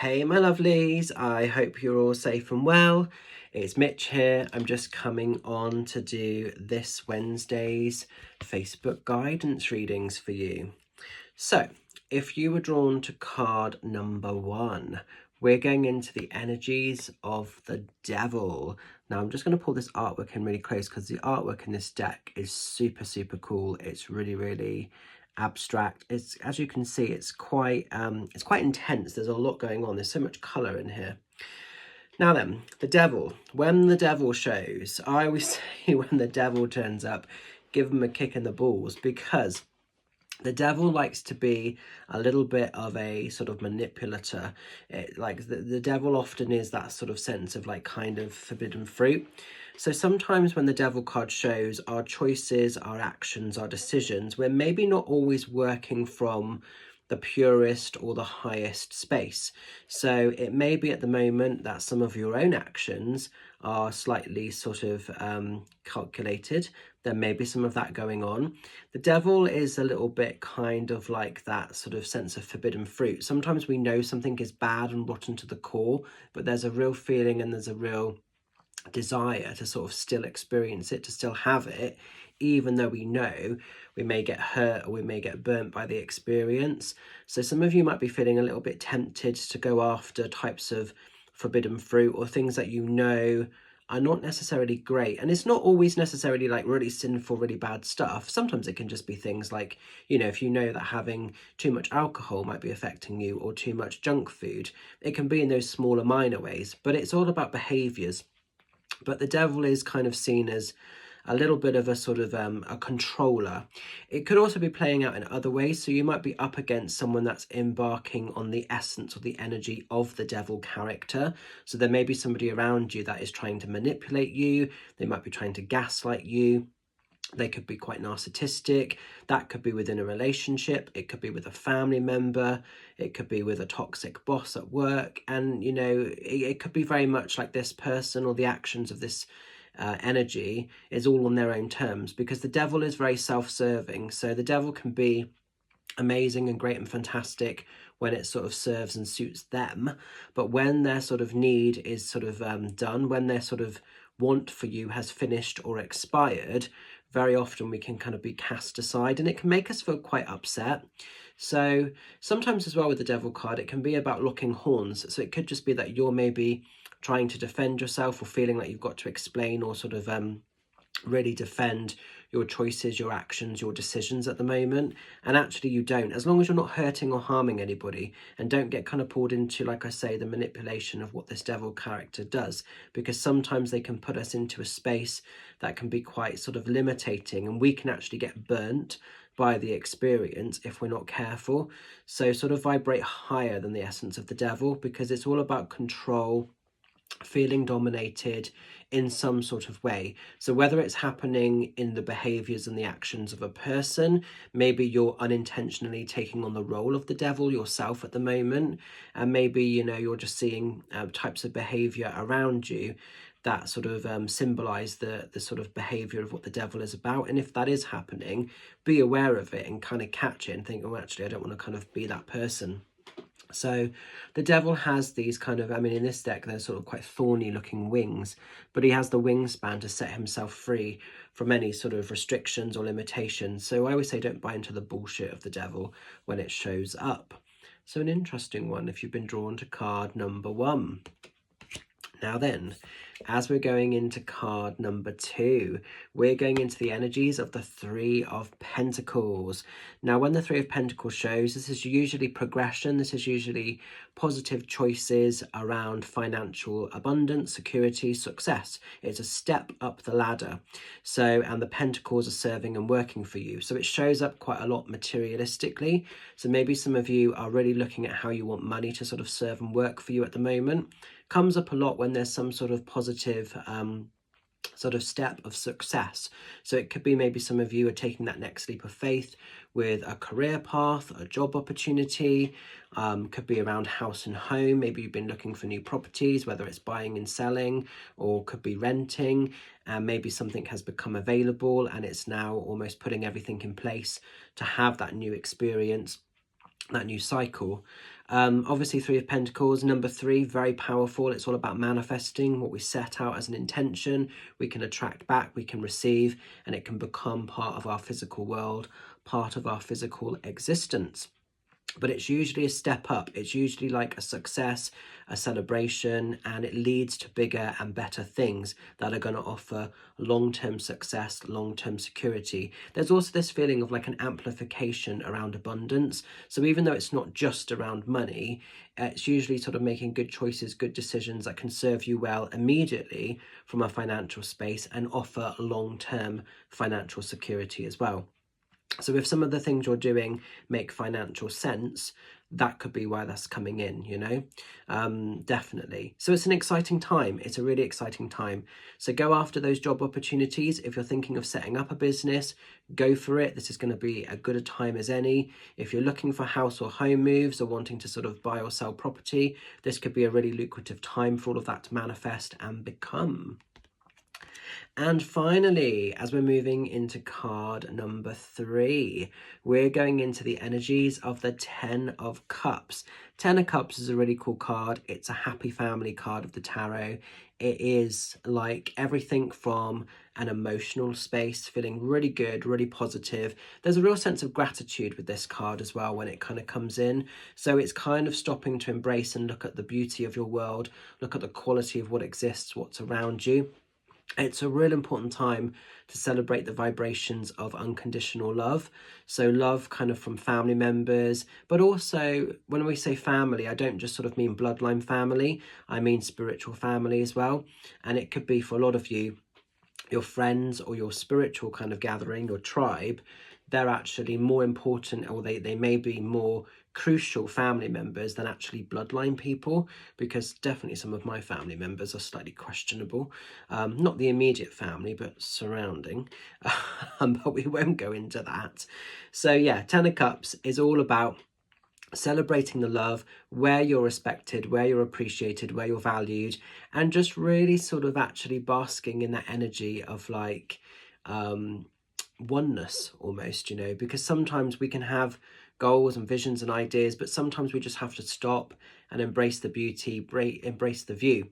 Hey my lovelies, I hope you're all safe and well. It's Mitch here. I'm just coming on to do this Wednesday's Facebook guidance readings for you. So, if you were drawn to card number 1, we're going into the energies of the devil. Now, I'm just going to pull this artwork in really close because the artwork in this deck is super cool. It's really abstract. It's, as you can see, it's quite intense. There's a lot going on. There's so much color in here. Now then, the devil. When the devil shows, I always say when the devil turns up, give him a kick in the balls, because the devil likes to be a little bit of a sort of manipulator. The devil often is that sort of sense of like kind of forbidden fruit. So sometimes when the devil card shows, our choices, our actions, our decisions, we're maybe not always working from the purest or the highest space. So it may be at the moment that some of your own actions are slightly sort of calculated. There may be some of that going on. The devil is a little bit kind of like that sort of sense of forbidden fruit. Sometimes we know something is bad and rotten to the core, but there's a real feeling and there's a real desire to sort of still experience it, to still have it, even though we know we may get hurt or we may get burnt by the experience. So some of you might be feeling a little bit tempted to go after types of forbidden fruit or things that you know are not necessarily great. And it's not always necessarily like really sinful, really bad stuff. Sometimes it can just be things like, you know, if you know that having too much alcohol might be affecting you, or too much junk food, it can be in those smaller minor ways, but it's all about behaviors. But the devil is kind of seen as a little bit of a sort of a controller. It could also be playing out in other ways. So you might be up against someone that's embarking on the essence or the energy of the devil character. So there may be somebody around you that is trying to manipulate you. They might be trying to gaslight you. They could be quite narcissistic. That could be within a relationship. It could be with a family member. It could be with a toxic boss at work. And, you know, it could be very much like this person or the actions of this energy is all on their own terms, because the devil is very self-serving. So the devil can be amazing and great and fantastic when it sort of serves and suits them, but when their sort of need is sort of done, when their sort of want for you has finished or expired, very often we can kind of be cast aside, and it can make us feel quite upset. So sometimes as well with the devil card, it can be about locking horns. So it could just be that you're maybe trying to defend yourself, or feeling like you've got to explain or sort of really defend your choices, your actions, your decisions at the moment, and actually you don't, as long as you're not hurting or harming anybody, and don't get kind of pulled into, like I say, the manipulation of what this devil character does, because sometimes they can put us into a space that can be quite sort of limiting, and we can actually get burnt by the experience if we're not careful. So sort of vibrate higher than the essence of the devil, because it's all about control, feeling dominated in some sort of way. So whether it's happening in the behaviors and the actions of a person, maybe you're unintentionally taking on the role of the devil yourself at the moment, and maybe, you know, you're just seeing types of behavior around you that sort of symbolize the sort of behavior of what the devil is about. And if that is happening, be aware of it and kind of catch it and think, oh, actually, I don't want to kind of be that person. So the devil has these kind of, I mean, in this deck, they're sort of quite thorny looking wings, but he has the wingspan to set himself free from any sort of restrictions or limitations. So I always say, don't buy into the bullshit of the devil when it shows up. So an interesting one if you've been drawn to card number 1. Now then, as we're going into card number 2, we're going into the energies of the Three of Pentacles. Now, when the Three of Pentacles shows, this is usually progression. This is usually positive choices around financial abundance, security, success. It's a step up the ladder. So, and the Pentacles are serving and working for you. So it shows up quite a lot materialistically. So maybe some of you are really looking at how you want money to sort of serve and work for you at the moment. Comes up a lot when there's some sort of positive sort of step of success. So it could be maybe some of you are taking that next leap of faith with a career path, a job opportunity, could be around house and home. Maybe you've been looking for new properties, whether it's buying and selling, or could be renting, and maybe something has become available and it's now almost putting everything in place to have that new experience, that new cycle. Obviously, Three of Pentacles, number 3, very powerful. It's all about manifesting what we set out as an intention. We can attract back, we can receive, and it can become part of our physical world, part of our physical existence. But it's usually a step up. It's usually like a success, a celebration, and it leads to bigger and better things that are going to offer long-term success, long-term security. There's also this feeling of like an amplification around abundance. So even though it's not just around money, it's usually sort of making good choices, good decisions that can serve you well immediately from a financial space and offer long-term financial security as well. So if some of the things you're doing make financial sense, that could be why that's coming in, you know, definitely. So it's an exciting time. It's a really exciting time. So go after those job opportunities. If you're thinking of setting up a business, go for it. This is going to be as good a time as any. If you're looking for house or home moves or wanting to sort of buy or sell property, this could be a really lucrative time for all of that to manifest and become. And finally, as we're moving into card number 3, we're going into the energies of the 10 of Cups. 10 of Cups is a really cool card. It's a happy family card of the tarot. It is like everything from an emotional space, feeling really good, really positive. There's a real sense of gratitude with this card as well when it kind of comes in. So it's kind of stopping to embrace and look at the beauty of your world, look at the quality of what exists, what's around you. It's a real important time to celebrate the vibrations of unconditional love. So love kind of from family members, but also when we say family, I don't just sort of mean bloodline family, I mean spiritual family as well. And it could be for a lot of you, your friends or your spiritual kind of gathering, your tribe, they're actually more important, or they may be more crucial family members than actually bloodline people, because definitely some of my family members are slightly questionable. Not the immediate family, but surrounding. But we won't go into that. So yeah, 10 of Cups is all about celebrating the love, where you're respected, where you're appreciated, where you're valued, and just really sort of actually basking in that energy of like oneness almost, you know, because sometimes we can have goals and visions and ideas, but sometimes we just have to stop and embrace the beauty, embrace the view.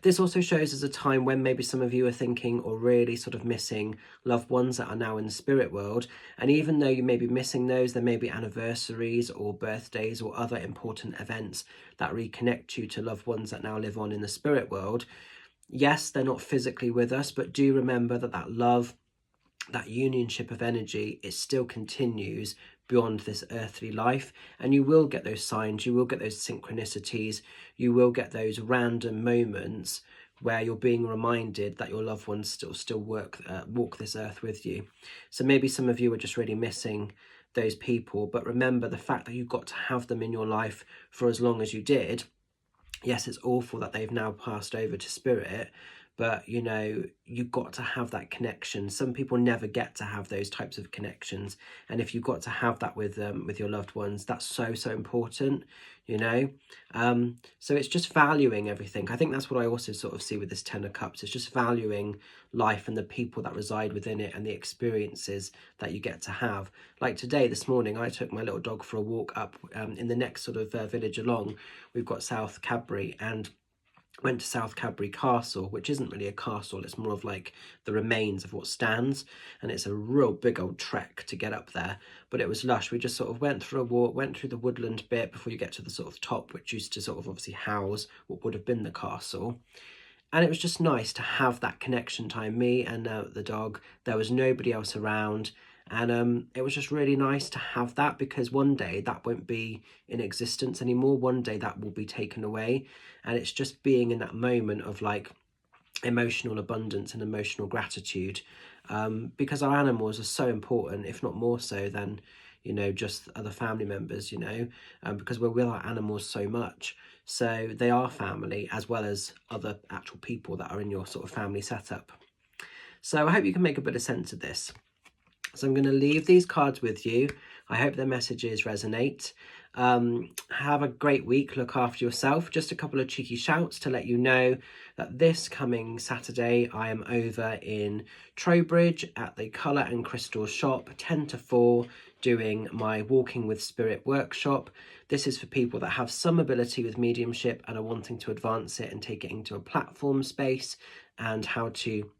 This also shows as a time when maybe some of you are thinking or really sort of missing loved ones that are now in the spirit world. And even though you may be missing those, there may be anniversaries or birthdays or other important events that reconnect you to loved ones that now live on in the spirit world. Yes, they're not physically with us, but do remember that that love, that unionship of energy, it still continues beyond this earthly life, and you will get those signs, you will get those synchronicities, you will get those random moments where you're being reminded that your loved ones still walk this earth with you. So maybe some of you are just really missing those people, but remember the fact that you got to have them in your life for as long as you did. Yes, it's awful that they've now passed over to spirit, but you know, you've got to have that connection. Some people never get to have those types of connections, and if you've got to have that with your loved ones, that's so important, you know. So it's just valuing everything. I think that's what I also sort of see with this 10 of Cups. It's just valuing life and the people that reside within it and the experiences that you get to have. Like today, this morning, I took my little dog for a walk up in the next sort of village along. We've got South Cadbury, and went to South Cadbury Castle, which isn't really a castle, it's more of like the remains of what stands, and it's a real big old trek to get up there, but it was lush. We just sort of went through a walk, went through the woodland bit before you get to the sort of top, which used to sort of obviously house what would have been the castle. And it was just nice to have that connection time, me and the dog. There was nobody else around, and it was just really nice to have that, because one day that won't be in existence anymore. One day that will be taken away, and it's just being in that moment of like emotional abundance and emotional gratitude, because our animals are so important, if not more so than, you know, just other family members, you know, because we're with our animals so much. So they are family as well as other actual people that are in your sort of family setup. So I hope you can make a bit of sense of this. So I'm going to leave these cards with you. I hope their messages resonate. Have a great week. Look after yourself. Just a couple of cheeky shouts to let you know that this coming Saturday I am over in Trowbridge at the Colour and Crystal shop, 10 to 4. doing my Walking with Spirit workshop. This is for people that have some ability with mediumship and are wanting to advance it and take it into a platform space, and how to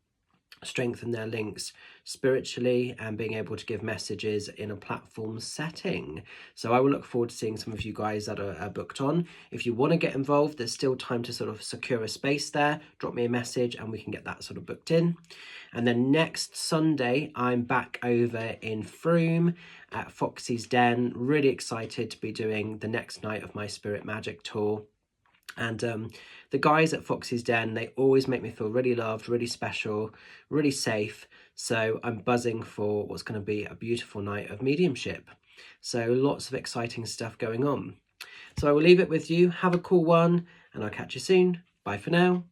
strengthen their links spiritually and being able to give messages in a platform setting. So I will look forward to seeing some of you guys that are booked on. If you want to get involved, there's still time to sort of secure a space there. Drop me a message and we can get that sort of booked in. And then next Sunday, I'm back over in Frome at Foxy's Den. Really excited to be doing the next night of my Spirit Magic tour. And the guys at Foxy's Den, they always make me feel really loved, really special, really safe. So I'm buzzing for what's going to be a beautiful night of mediumship. So lots of exciting stuff going on. So I will leave it with you. Have a cool one, and I'll catch you soon. Bye for now.